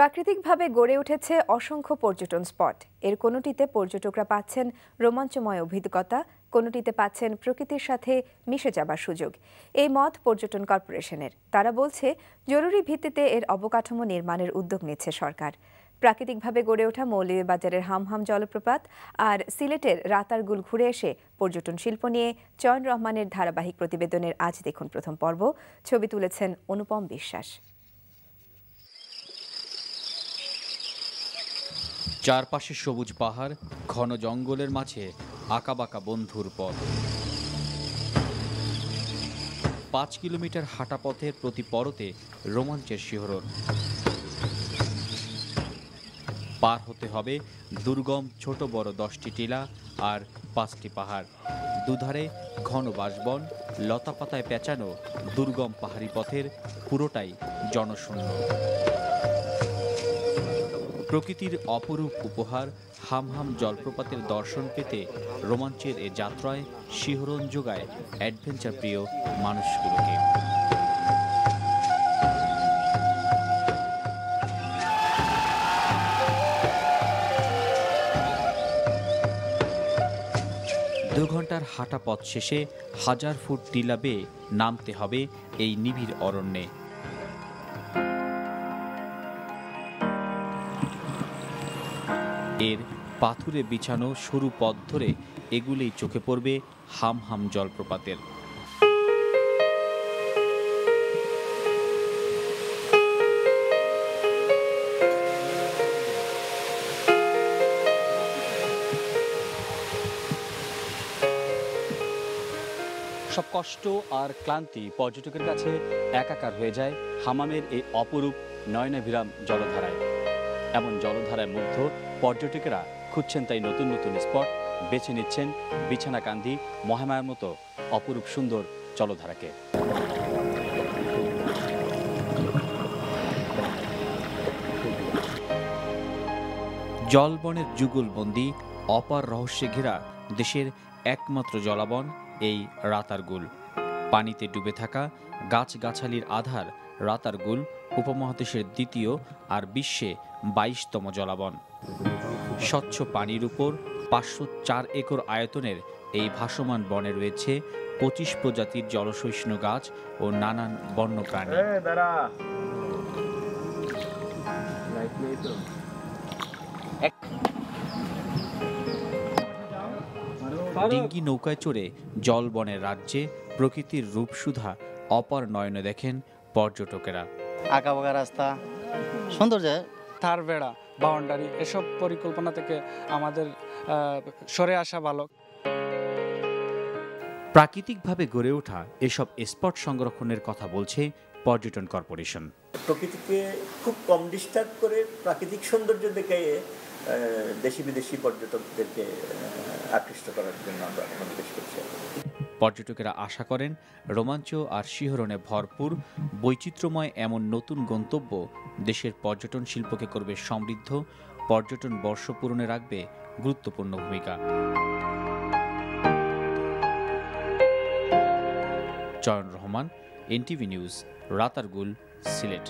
প্রাকৃতিকভাবে গড়ে উঠেছে অসংখ্য পর্যটন স্পট। এর কোনোটিতে পর্যটকরা পাচ্ছেন রোমাঞ্চময় অভিজ্ঞতা, কোনোটিতে পাচ্ছেন প্রকৃতির সাথে মিশে যাবার সুযোগ। এই মত পর্যটন কর্পোরেশনের। তারা বলছে, জরুরি ভিত্তিতে এর অবকাঠামো নির্মাণের উদ্যোগ নিচ্ছে সরকার। প্রাকৃতিকভাবে গড়ে ওঠা মৌলভীবাজারের হামহাম জলপ্রপাত আর সিলেটের রাতারগুল ঘুরে এসে পর্যটন শিল্প নিয়ে চয়ন রহমানের ধারাবাহিক প্রতিবেদনের আজ দেখুন প্রথম পর্ব। ছবি তুলেছেন অনুপম বিশ্বাস। চারপাশে সবুজ পাহাড়, ঘন জঙ্গলের মাঝে আঁকাবাঁকা বন্ধুর পথ। 5 কিলোমিটার হাঁটা পথের প্রতি পরতে রোমাঞ্চের শিহরণ। পার হতে হবে দুর্গম ছোট বড় 10টি টিলা আর 5টি পাহাড়। দুধারে ঘন বাঁশবন, লতাপাতায় পেঁচানো দুর্গম পাহাড়ি পথের পুরোটাই জনশূন্য। প্রকৃতির অপরূপ উপহার হামহাম জলপ্রপাতের দর্শন পেতে রোমাঞ্চের এ যাত্রায় শিহরণ যোগায় অ্যাডভেঞ্চার প্রিয় মানুষগুলোকে। দু ঘন্টার হাঁটা পথ শেষে 1000 ফুট টিলা বেয়ে নামতে হবে এই নিবিড় অরণ্যে। এর পাথুরে বিছানো সরু পথ ধরে এগুলেই চোখে পড়বে হামহাম জলপ্রপাতের। সব কষ্ট আর ক্লান্তি পর্যটকের কাছে একাকার হয়ে যায় হামামের এই অপরূপ নয়নাভিরাম জলধারায়। এমন জলধারায় মুগ্ধ পর্যটকেরা খুঁজছেন তাই নতুন নতুন স্পট, বেছে নিচ্ছেন বিছানাকান্দি, মহামায়ার মতো অপরূপ সুন্দর জলধারাকে। জলবনের যুগলবন্দি অপার রহস্যে ঘেরা দেশের একমাত্র জলাবন এই রাতারগুল। পানিতে ডুবে থাকা গাছগাছালির আধার রাতারগুল উপমহাদেশের দ্বিতীয় আর বিশ্বে 22তম জলাবন। স্বচ্ছ পানির উপর 504 একর আয়তনের এই ভাসমান বনে রয়েছে 25 প্রজাতির জলসহিষ্ণু গাছ ও নানান বন্যপ্রাণী। ডিঙ্গি নৌকায় চড়ে জলবনের রাজ্যে প্রকৃতির রূপসুধা অপার নয়নে দেখেন পর্যটকেরা। আঁকাবাঁকা রাস্তা, সুন্দর যায়, তার বেড়া, বাউন্ডারি এসব পরিকল্পনা থেকে আমাদের সরে আসা ভালো। প্রাকৃতিকভাবে গড়ে ওঠা এসব স্পট সংরক্ষণের কথা বলছে পর্যটন কর্পোরেশন। প্রকৃতিকে খুব কম ডিস্টার্ব করে প্রাকৃতিক সৌন্দর্য দেখে দেশি বিদেশি পর্যটকদেরকে আকৃষ্ট করার জন্য আমরা মনোনিবেশ করছি। পর্যটকেরা আশা করেন রোমাঞ্চ আর শিহরণে ভরপুর বৈচিত্র্যময় এমন নতুন গন্তব্য দেশের পর্যটন শিল্পকে করবে সমৃদ্ধ, পর্যটন বর্ষ পূরণে রাখবে গুরুত্বপূর্ণ ভূমিকা। চয়ন রহমান, এনটিভি নিউজ, রাতারগুল, সিলেট।